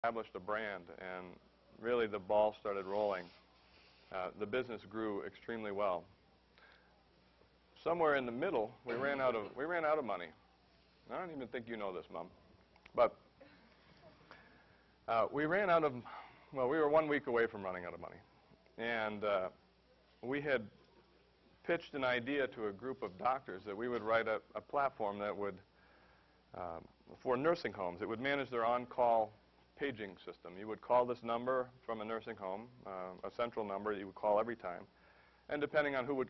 established a brand, and really the ball started rolling. The business grew extremely well. Somewhere in the middle, we ran out of money. I don't even think you know this, Mom, but we ran out of. Well, we were 1 week away from running out of money, and we had pitched an idea to a group of doctors that we would write a platform that would, for nursing homes, it would manage their on-call paging system. You would call this number from a nursing home, a central number that you would call every time, and depending on who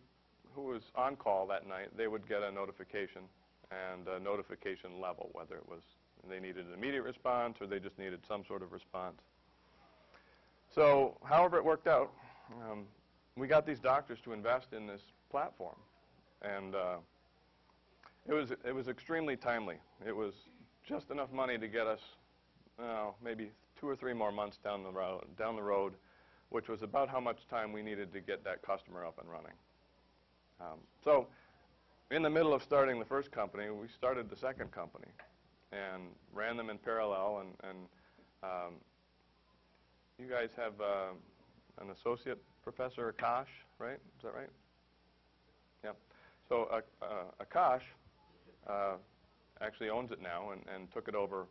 was on call that night, they would get a notification and a notification level, whether it was they needed an immediate response or they just needed some sort of response. So, however it worked out, we got these doctors to invest in this platform, and it was extremely timely. It was just enough money to get us maybe 2 or 3 more months down the road, which was about how much time we needed to get that customer up and running. So, in the middle of starting the first company, we started the second company and ran them in parallel. And you guys have an associate professor, Akash, right? Is that right? Yeah. So Akash actually owns it now and took it over.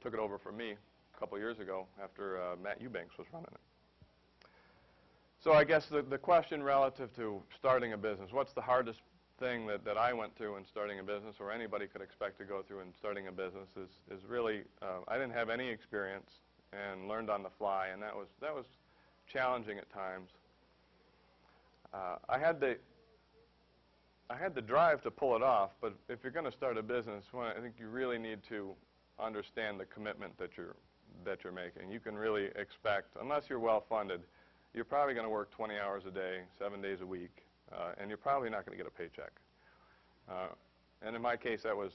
Took it over from me a couple years ago after Matt Eubanks was running it. So I guess the question relative to starting a business, what's the hardest thing that I went through in starting a business, or anybody could expect to go through in starting a business, is really I didn't have any experience and learned on the fly, and that was challenging at times. I had the drive to pull it off, but if you're going to start a business, I think you really need to understand the commitment that you're making. You can really expect, unless you're well funded, you're probably going to work 20 hours a day, 7 days a week, and you're probably not going to get a paycheck. And in my case, that was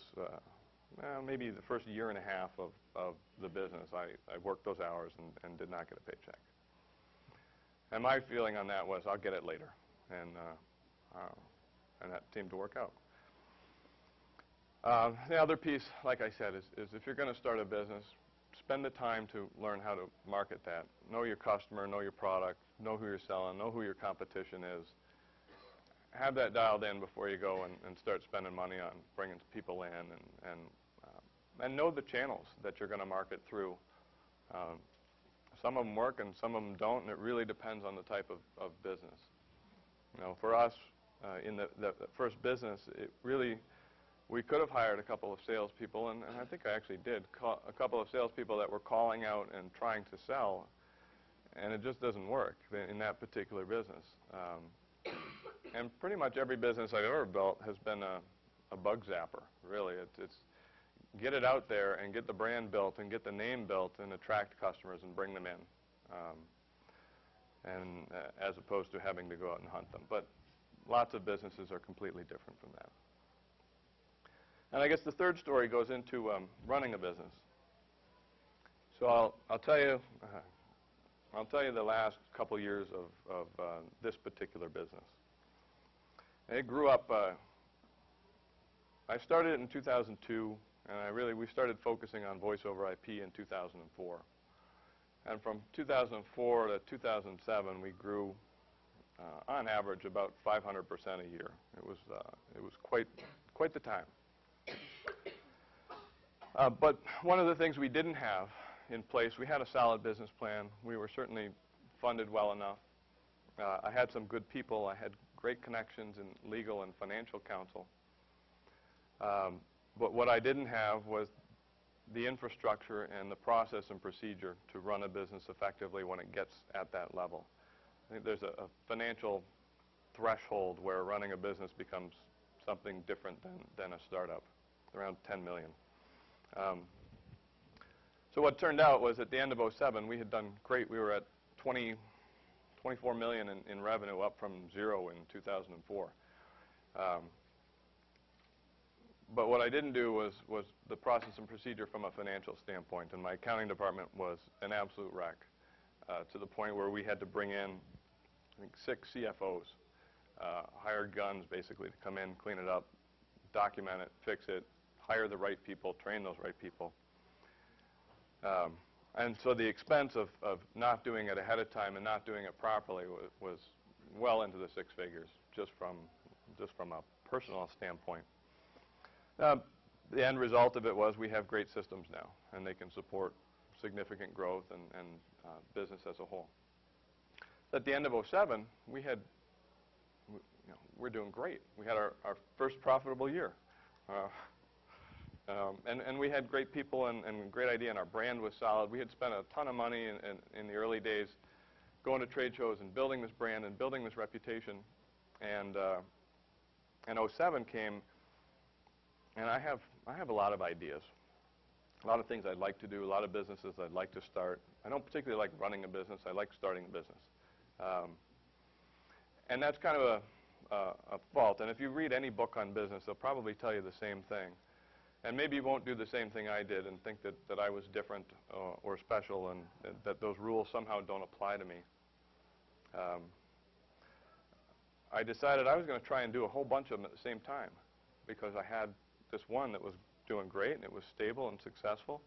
maybe the first year and a half of the business. I worked those hours and did not get a paycheck. And my feeling on that was, I'll get it later, and that seemed to work out. The other piece, like I said, is if you're going to start a business, spend the time to learn how to market that. Know your customer, know your product, know who you're selling, know who your competition is. Have that dialed in before you go and start spending money on bringing people in, and know the channels that you're going to market through. Some of them work and some of them don't, and it really depends on the type of business. You know, for us, in the first business, we could have hired a couple of salespeople, and I think I actually did, a couple of salespeople that were calling out and trying to sell, and it just doesn't work in that particular business. And pretty much every business I've ever built has been a bug zapper, really. It's get it out there and get the brand built and get the name built and attract customers and bring them in, as opposed to having to go out and hunt them. But lots of businesses are completely different from that. And I guess the third story goes into running a business. So I'll tell you the last couple years of this particular business. It grew up. I started it in 2002, and we started focusing on voice over IP in 2004. And from 2004 to 2007, we grew on average about 500% a year. It was quite the time. But one of the things we didn't have in place, we had a solid business plan. We were certainly funded well enough. I had some good people. I had great connections in legal and financial counsel. But what I didn't have was the infrastructure and the process and procedure to run a business effectively when it gets at that level. I think there's a financial threshold where running a business becomes something different than a startup, around 10 million. So what turned out was at the end of 2007, we had done great. We were at 24 million in revenue, up from 0 in 2004. But what I didn't do was the process and procedure from a financial standpoint, and my accounting department was an absolute wreck, to the point where we had to bring in, I think, 6 CFOs, hired guns basically to come in, clean it up, document it, fix it, hire the right people, train those right people. And so the expense of not doing it ahead of time and not doing it properly was well into the six figures, just from a personal standpoint. The end result of it was we have great systems now, and they can support significant growth and business as a whole. At the end of '07, we're doing great. We had our first profitable year. And we had great people and great idea, and our brand was solid. We had spent a ton of money in the early days going to trade shows and building this brand and building this reputation. And '07 came, and I have a lot of ideas, a lot of things I'd like to do, a lot of businesses I'd like to start. I don't particularly like running a business. I like starting a business. And that's kind of a fault. And if you read any book on business, they'll probably tell you the same thing. And maybe you won't do the same thing I did and think that I was different or special and that those rules somehow don't apply to me. I decided I was going to try and do a whole bunch of them at the same time because I had this one that was doing great and it was stable and successful.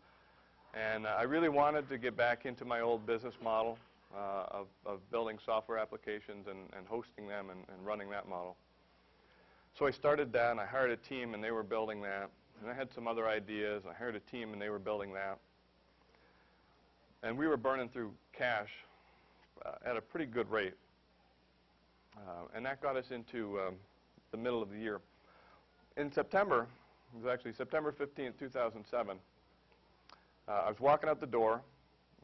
And I really wanted to get back into my old business model of building software applications and hosting them and running that model. So I started that, and I hired a team, and they were building that. And I had some other ideas. I hired a team, and they were building that. And we were burning through cash at a pretty good rate. And that got us into the middle of the year. In September, it was actually September 15th, 2007, I was walking out the door.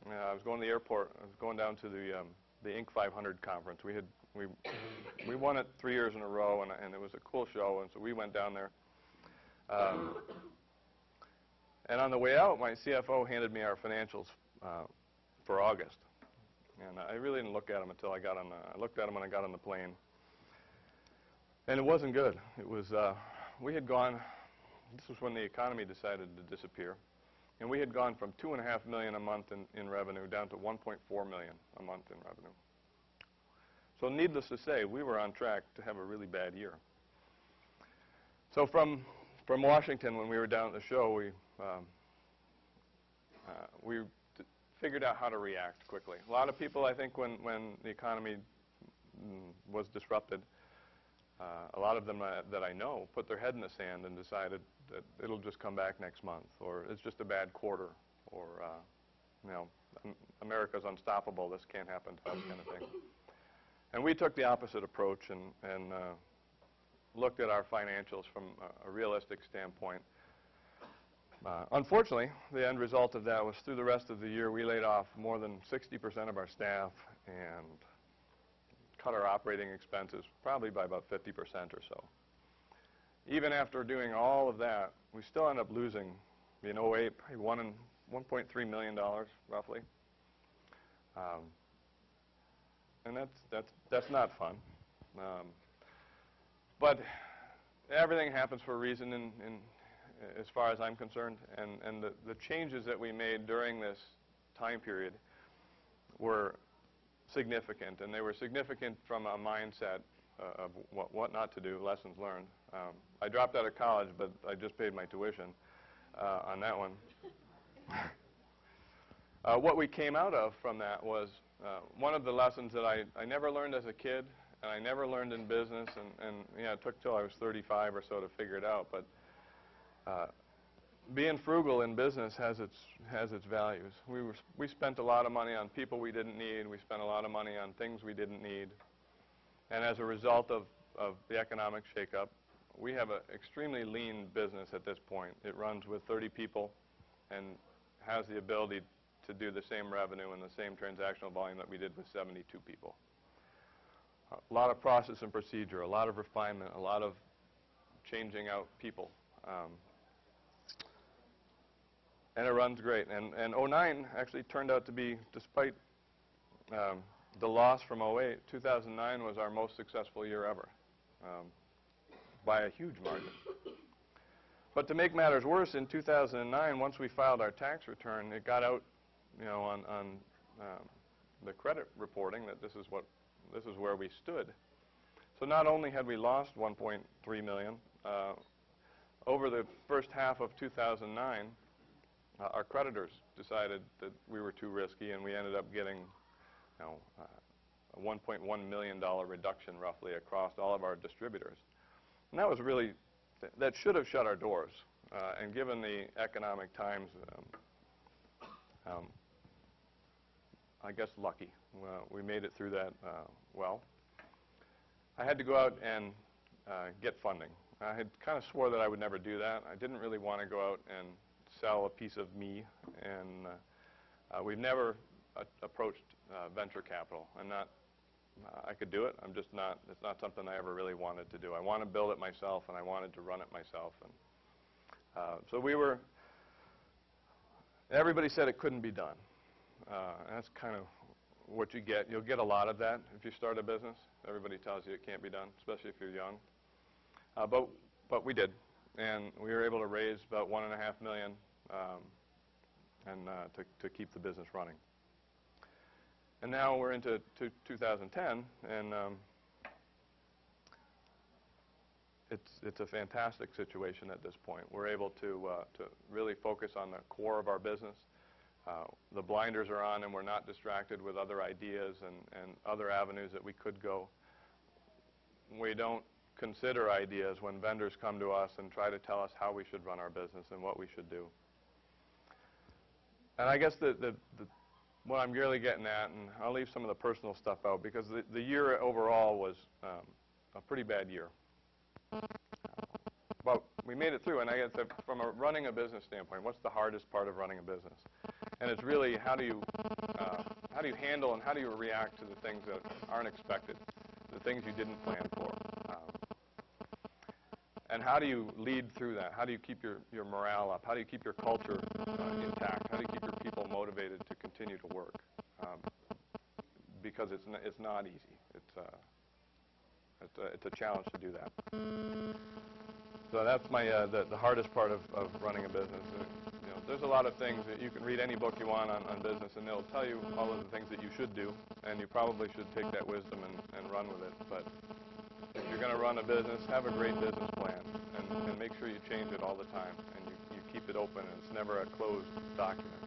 I was going to the airport. I was going down to the Inc. 500 conference. We won it 3 years in a row, and it was a cool show, and so we went down there. And on the way out, my CFO handed me our financials for August. And I really didn't look at them until I looked at them when I got on the plane. And it wasn't good. It was, we had gone, this was when the economy decided to disappear. And we had gone from $2.5 million a month in revenue down to $1.4 million a month in revenue. So needless to say, we were on track to have a really bad year. So from Washington, when we were down at the show, we figured out how to react quickly. A lot of people, I think, when the economy was disrupted, a lot of them that I know put their head in the sand and decided that it'll just come back next month, or it's just a bad quarter, or America's unstoppable, this can't happen to us, kind of thing. And we took the opposite approach and looked at our financials from a realistic standpoint. Unfortunately, the end result of that was through the rest of the year, we laid off more than 60% of our staff and cut our operating expenses probably by about 50% or so. Even after doing all of that, we still ended up losing, in '08, probably $1.3 million, roughly. And that's not fun. But everything happens for a reason as far as I'm concerned. And the changes that we made during this time period were significant. And they were significant from a mindset of what not to do, lessons learned. I dropped out of college, but I just paid my tuition on that one. What we came out of from that was one of the lessons that I never learned as a kid, and I never learned in business, and it took till I was 35 or so to figure it out. But being frugal in business has its values. We spent a lot of money on people we didn't need. We spent a lot of money on things we didn't need. And as a result of the economic shakeup, we have an extremely lean business at this point. It runs with 30 people and has the ability to do the same revenue and the same transactional volume that we did with 72 people. A lot of process and procedure, a lot of refinement, a lot of changing out people. And it runs great. And '09 actually turned out to be, despite the loss from '08, 2009 was our most successful year ever, by a huge margin. But to make matters worse, in 2009, once we filed our tax return, it got out, on the credit reporting that this is where we stood. So not only had we lost $1.3 million over the first half of 2009, our creditors decided that we were too risky, and we ended up getting, a $1.1 million reduction roughly across all of our distributors. And that was really, that should have shut our doors. And given the economic times, I guess lucky. We made it through that well. I had to go out and get funding. I had kind of swore that I would never do that. I didn't really want to go out and sell a piece of me, and we've never approached venture capital. I could do it. It's not something I ever really wanted to do. I want to build it myself, and I wanted to run it myself. And so everybody said it couldn't be done. And that's kind of what you get. You'll get a lot of that if you start a business. Everybody tells you it can't be done, especially if you're young. But we did, and we were able to raise about $1.5 million to keep the business running. And now we're into 2010, and it's a fantastic situation at this point. We're able to really focus on the core of our business. The blinders are on, and we're not distracted with other ideas and other avenues that we could go. We don't consider ideas when vendors come to us and try to tell us how we should run our business and what we should do. And I guess what I'm really getting at, and I'll leave some of the personal stuff out, because the year overall was a pretty bad year. But we made it through, and I guess that from a running a business standpoint, what's the hardest part of running a business? And it's really how do you handle and how do you react to the things that aren't expected, the things you didn't plan for. And how do you lead through that? How do you keep your morale up? How do you keep your culture intact? How do you keep your people motivated to continue to work? Because it's not easy. It's a challenge to do that. So that's the hardest part of running a business. There's a lot of things that you can read any book you want on business, and it'll tell you all of the things that you should do, and you probably should take that wisdom and run with it. But if you're going to run a business, have a great business plan, and make sure you change it all the time, and you keep it open, and it's never a closed document.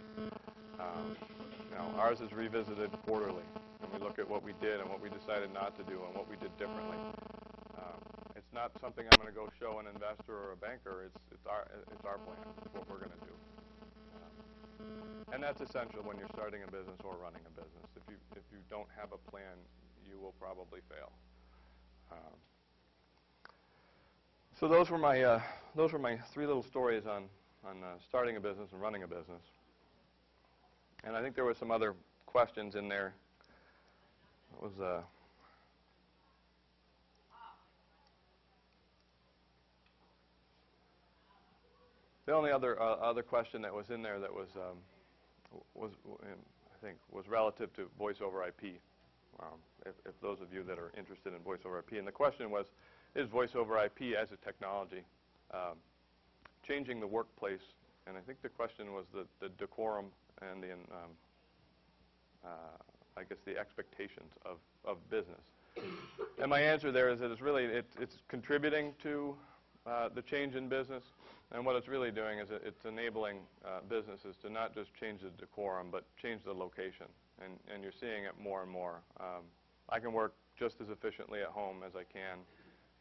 Ours is revisited quarterly, and we look at what we did and what we decided not to do and what we did differently. It's not something I'm going to go show an investor or a banker. It's our plan. It's what we're going to do. And that's essential when you're starting a business or running a business. If you don't have a plan, you will probably fail. So those were my three little stories on starting a business and running a business. And I think there were some other questions in there. It was the only other question that was in there that was I think was relative to voice over IP. If those of you that are interested in voice over IP, and the question was, is voice over IP as a technology changing the workplace? And I think the question was the decorum and I guess the expectations of business. And my answer there is that it's contributing to the change in business, and what it's really doing is it's enabling businesses to not just change the decorum, but change the location. And you're seeing it more and more. I can work just as efficiently at home as I can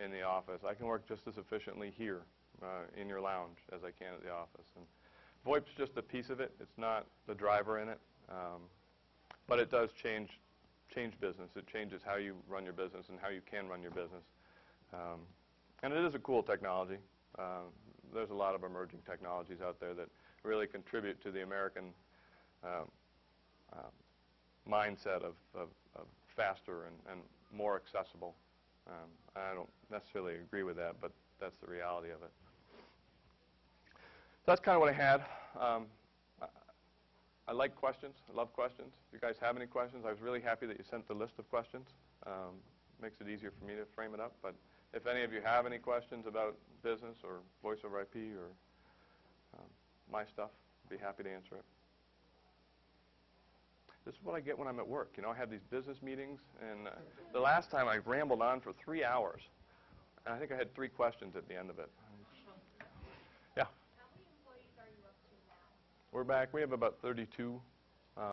in the office. I can work just as efficiently here in your lounge as I can at the office. And VoIP's just a piece of it. It's not the driver in it. But it does change business. It changes how you run your business and how you can run your business. And it is a cool technology. There's a lot of emerging technologies out there that really contribute to the American mindset of faster and more accessible. I don't necessarily agree with that, but that's the reality of it. So that's kind of what I had. I like questions. I love questions. If you guys have any questions, I was really happy that you sent the list of questions. Makes it easier for me to frame it up. But if any of you have any questions about business or voice over IP or my stuff, I'd be happy to answer it. This is what I get when I'm at work. I have these business meetings, and the last time I rambled on for 3 hours. And I think I had 3 questions at the end of it. Yeah. How many employees are you up to now? We're back. We have about 32